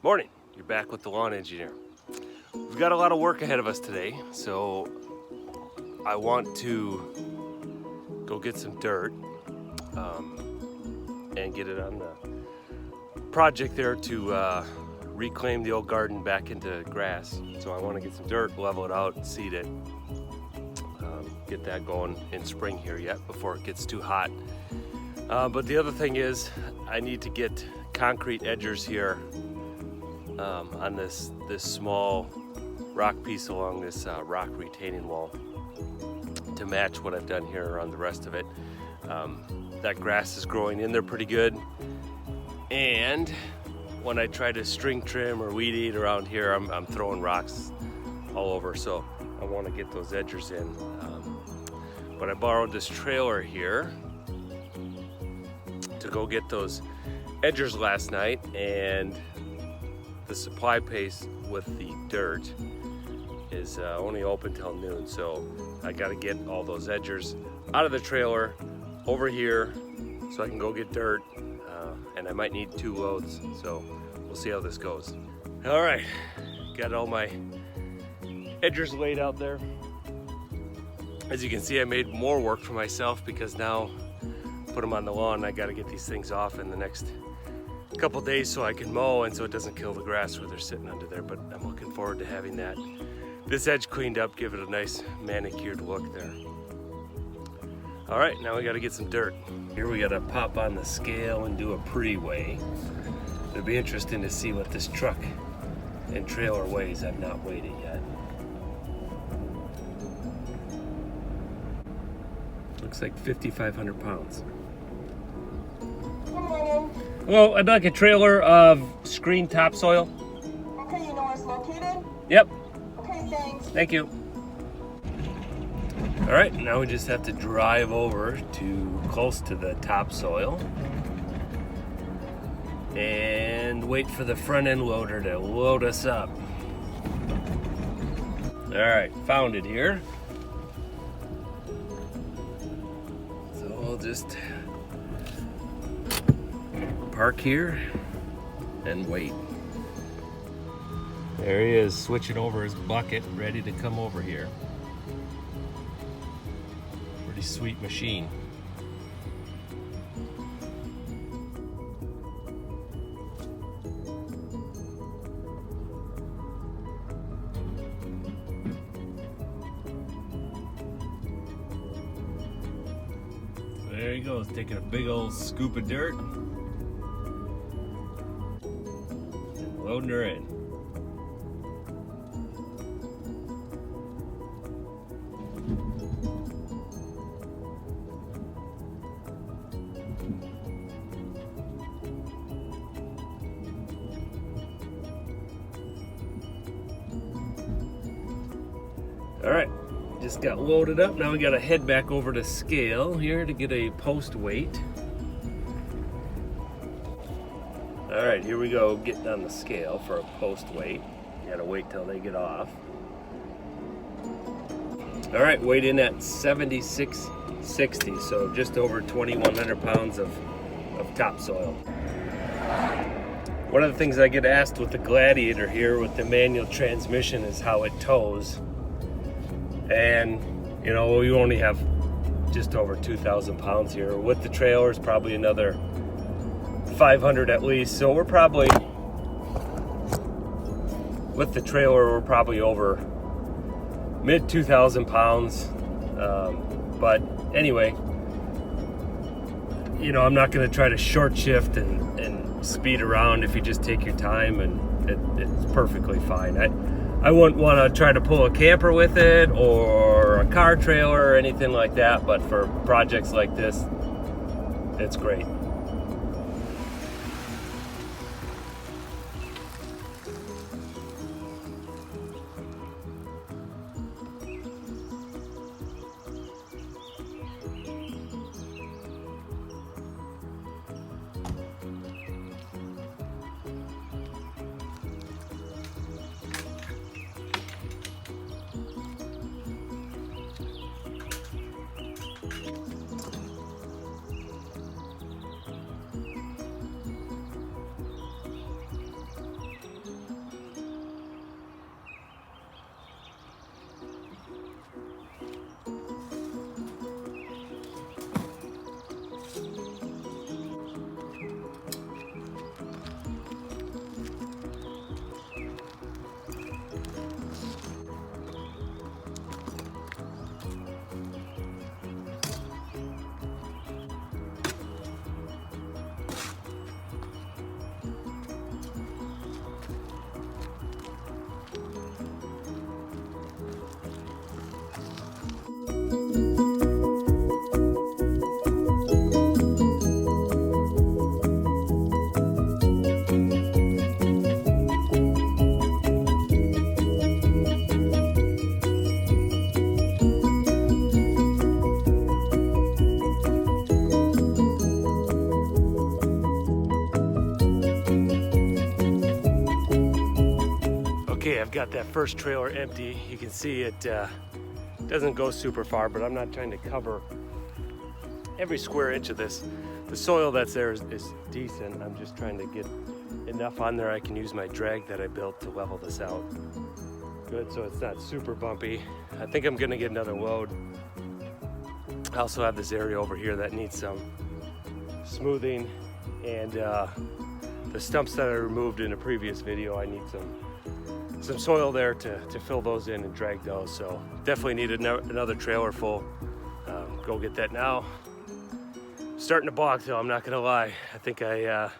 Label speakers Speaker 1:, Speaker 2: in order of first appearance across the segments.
Speaker 1: Morning, you're back with the lawn engineer. We've got a lot of work ahead of us today, so I want to go get some dirt and get it on the project there to reclaim the old garden back into grass. So I want to get some dirt, level it out, seed it, get that going in spring here yet before it gets too hot. But the other thing is I need to get concrete edgers here on this small rock piece along this rock retaining wall to match what I've done here around the rest of it. That grass is growing in there pretty good, and when I try to string trim or weed eat around here, I'm throwing rocks all over, so I want to get those edgers in. But I borrowed this trailer here to go get those edgers last night, and the supply place with the dirt is only open till noon, so I got to get all those edgers out of the trailer over here so I can go get dirt, and I might need 2 loads, so we'll see how this goes. All right, got all my edgers laid out there. As you can see, I made more work for myself because now put them on the lawn. I got to get these things off in the next couple days so I can mow and so it doesn't kill the grass where they're sitting under there, but I'm looking forward to having this edge cleaned up, give it a nice manicured look there. All right, now we got to get some dirt. Here we got to pop on the scale and do a pre-weigh. It'll be interesting to see what this truck and trailer weighs. I've not weighed it yet. Looks like 5,500 pounds. Well, I'd like a trailer of screen topsoil.
Speaker 2: Okay, you know where it's located?
Speaker 1: Yep.
Speaker 2: Okay, thanks.
Speaker 1: Thank you. All right, now we just have to drive over to close to the topsoil and wait for the front end loader to load us up. All right, found it here. So we'll just park here and wait. There he is, switching over his bucket, ready to come over here. Pretty sweet machine. So there he goes, taking a big old scoop of dirt. Loading her in. All right, just got loaded up. Now we got to head back over to scale here to get a post weight. All right, here we go, getting on the scale for a post weight. You gotta wait till they get off. All right, weighed in at 76.60, so just over 2,100 pounds of topsoil. One of the things I get asked with the Gladiator here with the manual transmission is how it tows. And, you know, we only have just over 2,000 pounds here. With the trailers, probably another 500 at least, so we're probably, with the trailer, we're probably over mid 2,000 pounds, but anyway, you know, I'm not going to try to short shift and speed around if you just take your time, and it's perfectly fine. I wouldn't want to try to pull a camper with it or a car trailer or anything like that, but for projects like this, it's great. Okay, I've got that first trailer empty. You can see it doesn't go super far, but I'm not trying to cover every square inch of this. The soil that's there is decent. I'm just trying to get enough on there I can use my drag that I built to level this out. Good, so it's not super bumpy. I think I'm gonna get another load. I also have this area over here that needs some smoothing, and the stumps that I removed in a previous video, I need some soil there to fill those in and drag those. So definitely need another trailer full. Go get that now. Starting to bog though, I'm not gonna lie. I think I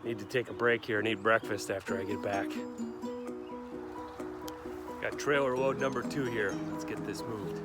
Speaker 1: need to take a break here and eat breakfast after I get back. Got trailer load number 2 here. Let's get this moved.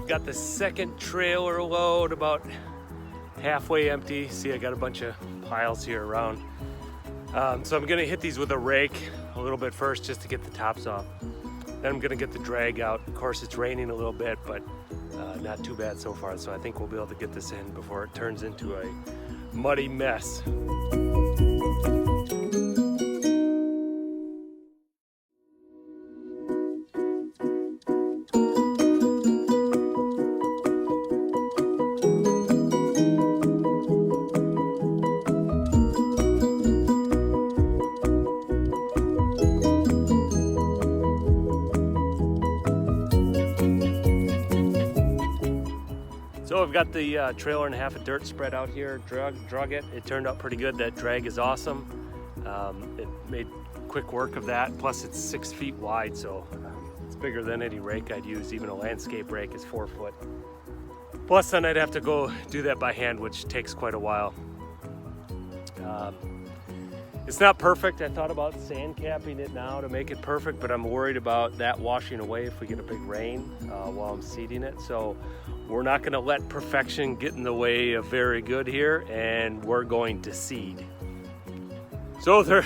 Speaker 1: Got the second trailer load about halfway empty. See, I got a bunch of piles here around. So I'm gonna hit these with a rake a little bit first just to get the tops off. Then I'm gonna get the drag out. Of course, it's raining a little bit, but not too bad so far. So I think we'll be able to get this in before it turns into a muddy mess. So I've got the trailer and a half of dirt spread out here, drug it. It turned out pretty good. That drag is awesome. It made quick work of that. Plus it's 6 feet wide, so it's bigger than any rake I'd use. Even a landscape rake is 4 foot. Plus then I'd have to go do that by hand, which takes quite a while. It's not perfect. I thought about sand capping it now to make it perfect, but I'm worried about that washing away if we get a big rain while I'm seeding it. So we're not gonna let perfection get in the way of very good here, and we're going to seed. So there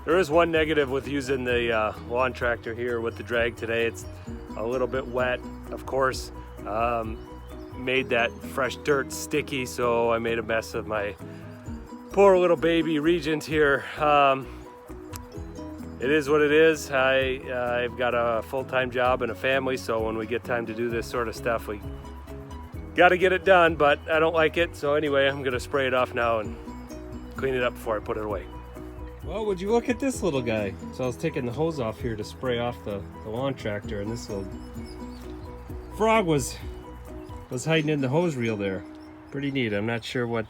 Speaker 1: is one negative with using the lawn tractor here with the drag today. It's a little bit wet, of course. Made that fresh dirt sticky, so I made a mess of my poor little baby Regent here. It is what it is. I've got a full-time job and a family, so when we get time to do this sort of stuff, we got to get it done, but I don't like it. So anyway, I'm gonna spray it off now and clean it up before I put it away. Well, would you look at this little guy? So I was taking the hose off here to spray off the lawn tractor, and this little frog was hiding in the hose reel there. Pretty neat. I'm not sure what,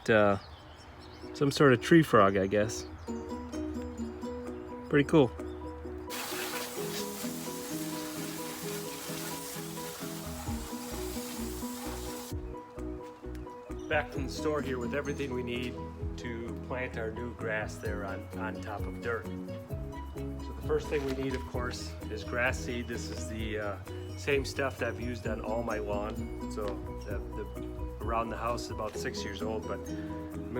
Speaker 1: some sort of tree frog, I guess. Pretty cool. Back from the store here with everything we need to plant our new grass there on top of dirt. So the first thing we need, of course, is grass seed. This is the same stuff that I've used on all my lawn. So around the house is about 6 years old, but I'm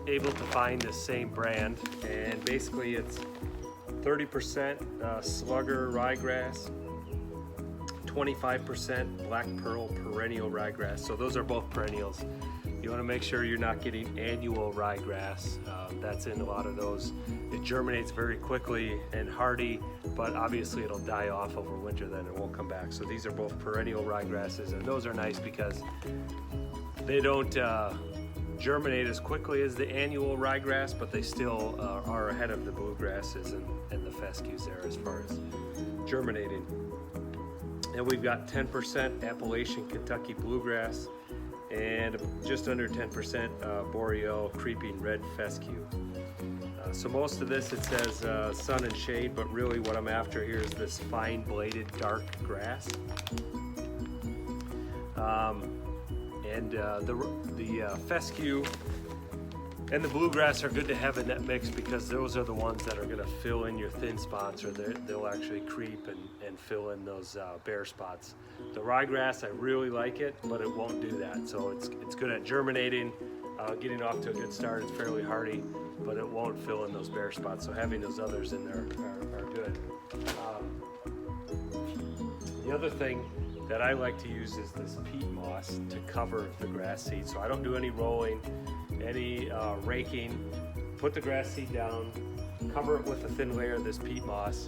Speaker 1: able to find the same brand, and basically it's 30% slugger ryegrass, 25% black pearl perennial ryegrass. So those are both perennials. You want to make sure you're not getting annual ryegrass. That's in a lot of those. It germinates very quickly and hardy, but obviously it'll die off over winter, then it won't come back. So these are both perennial ryegrasses, and those are nice because they don't germinate as quickly as the annual ryegrass, but they still are ahead of the bluegrasses and the fescues there as far as germinating. And we've got 10% Appalachian Kentucky bluegrass and just under 10% boreal creeping red fescue. So most of this, it says sun and shade, but really what I'm after here is this fine bladed dark grass. The fescue and the bluegrass are good to have in that mix because those are the ones that are going to fill in your thin spots, or they'll actually creep and fill in those bare spots. The ryegrass, I really like it, but it won't do that. So it's good at germinating, getting off to a good start. It's fairly hardy, but it won't fill in those bare spots. So having those others in there are good. The other thing that I like to use is this peat moss to cover the grass seed. So I don't do any rolling, any raking. Put the grass seed down, cover it with a thin layer of this peat moss.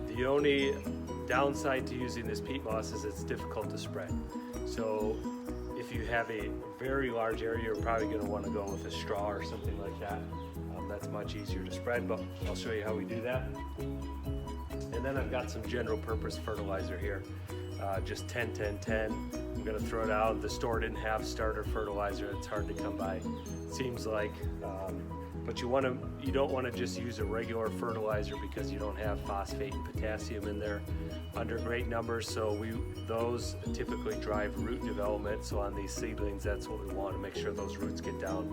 Speaker 1: The only downside to using this peat moss is it's difficult to spread. So if you have a very large area, you're probably going to want to go with a straw or something like that. That's much easier to spread, but I'll show you how we do that. And then I've got some general purpose fertilizer here. Just 10-10-10. I'm gonna throw it out. The store didn't have starter fertilizer. It's hard to come by, it seems like. But you don't want to just use a regular fertilizer because you don't have phosphate and potassium in there under great numbers. So those typically drive root development. So on these seedlings, that's what we want to make sure those roots get down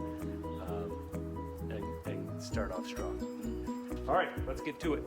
Speaker 1: and start off strong. All right, let's get to it.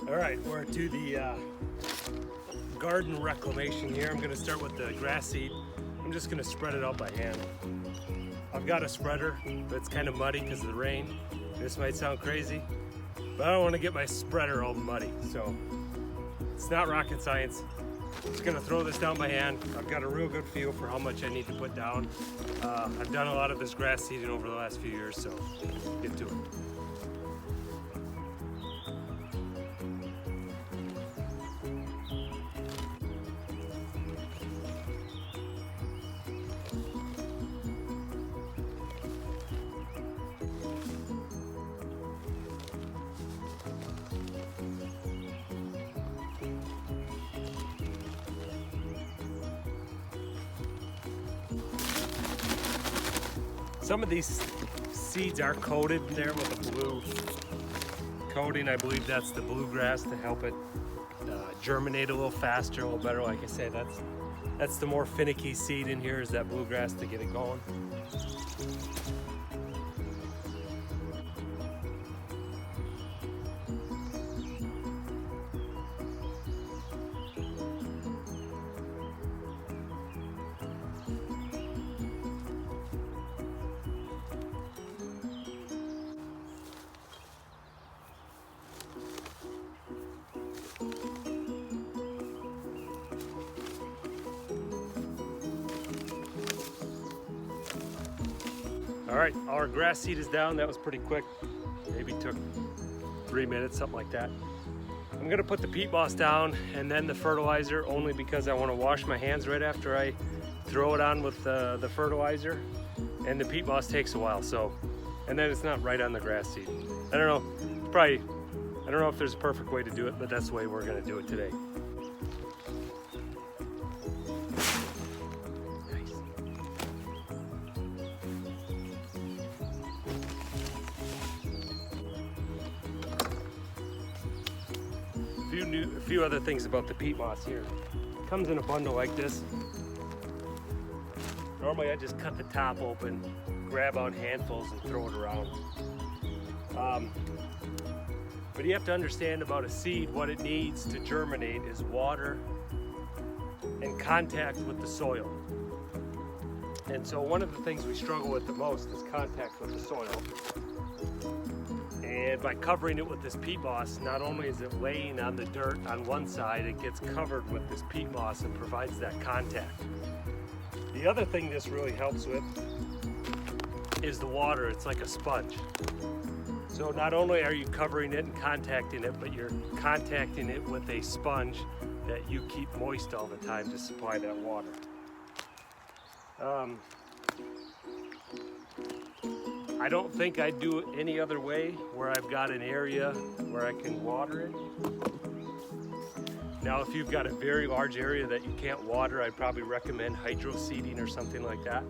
Speaker 1: All right, we're to the garden reclamation here. I'm gonna start with the grass seed. I'm just gonna spread it out by hand. I've got a spreader, but it's kind of muddy because of the rain. This might sound crazy, but I don't want to get my spreader all muddy, so it's not rocket science. I'm just gonna throw this down by hand. I've got a real good feel for how much I need to put down. I've done a lot of this grass seeding over the last few years, so get to it. Some of these seeds are coated there with a blue coating. I believe that's the bluegrass to help it germinate a little faster, a little better. Like I say, that's the more finicky seed in here, is that bluegrass to get it going. All right, our grass seed is down. That was pretty quick. Maybe took 3 minutes, something like that. I'm gonna put the peat moss down and then the fertilizer, only because I wanna wash my hands right after I throw it on with the fertilizer. And the peat moss takes a while, so, and then it's not right on the grass seed. I don't know, I don't know if there's a perfect way to do it, but that's the way we're gonna do it today. A few other things about the peat moss here. It comes in a bundle like this. Normally I just cut the top open, grab out handfuls and throw it around. But But you have to understand about a seed, what it needs to germinate is water and contact with the soil. And so one of the things we struggle with the most is contact with the soil. And by covering it with this peat moss, not only is it laying on the dirt on one side, it gets covered with this peat moss and provides that contact. The other thing this really helps with is the water. It's like a sponge. So not only are you covering it and contacting it, but you're contacting it with a sponge that you keep moist all the time to supply that water. I don't think I'd do it any other way where I've got an area where I can water it. Now, if you've got a very large area that you can't water, I'd probably recommend hydro seeding or something like that.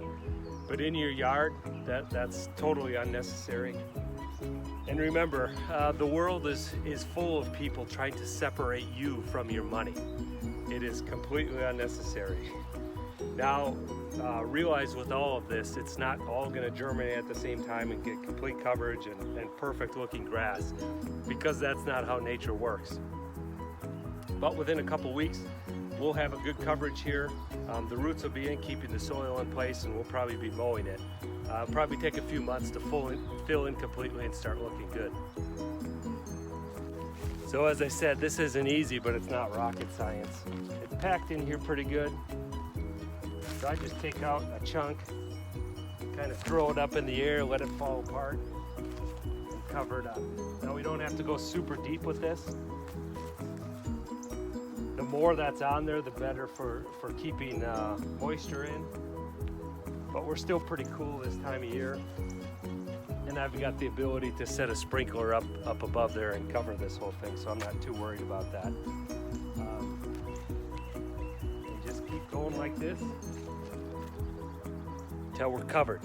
Speaker 1: But in your yard, that's totally unnecessary. And remember, the world is full of people trying to separate you from your money. It is completely unnecessary. Now, realize with all of this, it's not all going to germinate at the same time and get complete coverage and perfect looking grass, because that's not how nature works. But within a couple weeks, we'll have a good coverage here. The roots will be in, keeping the soil in place, and we'll probably be mowing it. Probably take a few months to fill in completely and start looking good. So as I said, this isn't easy, but it's not rocket science. It's packed in here pretty good. So I just take out a chunk, kind of throw it up in the air, let it fall apart, and cover it up. Now we don't have to go super deep with this. The more that's on there, the better for keeping moisture in. But we're still pretty cool this time of year. And I've got the ability to set a sprinkler up above there and cover this whole thing, so I'm not too worried about that. And just keep going like this until we're covered.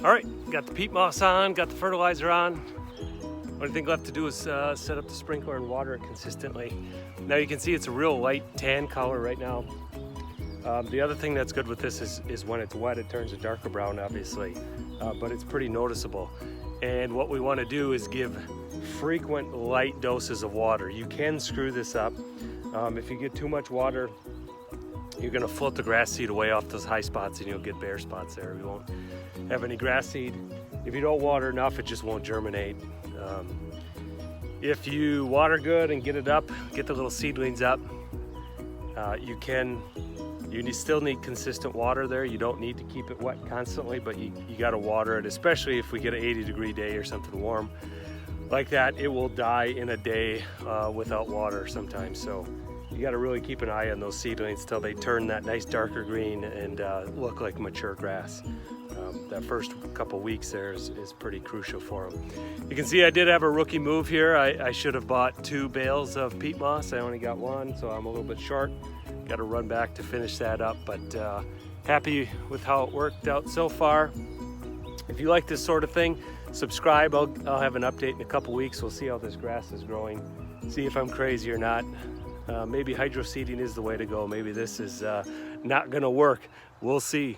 Speaker 1: All right, got the peat moss on, got the fertilizer on. Only thing left to do is set up the sprinkler and water it consistently. Now you can see it's a real light tan color right now. The other thing that's good with this is when it's wet, it turns a darker brown, obviously, but it's pretty noticeable. And what we want to do is give frequent light doses of water. You can screw this up. If you get too much water, you're going to float the grass seed away off those high spots and you'll get bare spots there. You won't have any grass seed. If you don't water enough, it just won't germinate. If you water good and get it up, get the little seedlings up, you still need consistent water there. You don't need to keep it wet constantly, but you got to water it, especially if we get an 80-degree day or something warm like that. It will die in a day without water sometimes. So you got to really keep an eye on those seedlings till they turn that nice darker green and look like mature grass. That first couple weeks there is pretty crucial for them. You can see I did have a rookie move here. I should have bought 2 bales of peat moss. I only got 1, so I'm a little bit short. Got to run back to finish that up, but happy with how it worked out so far. If you like this sort of thing, subscribe. I'll have an update in a couple weeks. We'll see how this grass is growing, see if I'm crazy or not. Maybe hydro seeding is the way to go. Maybe this is not gonna work. We'll see.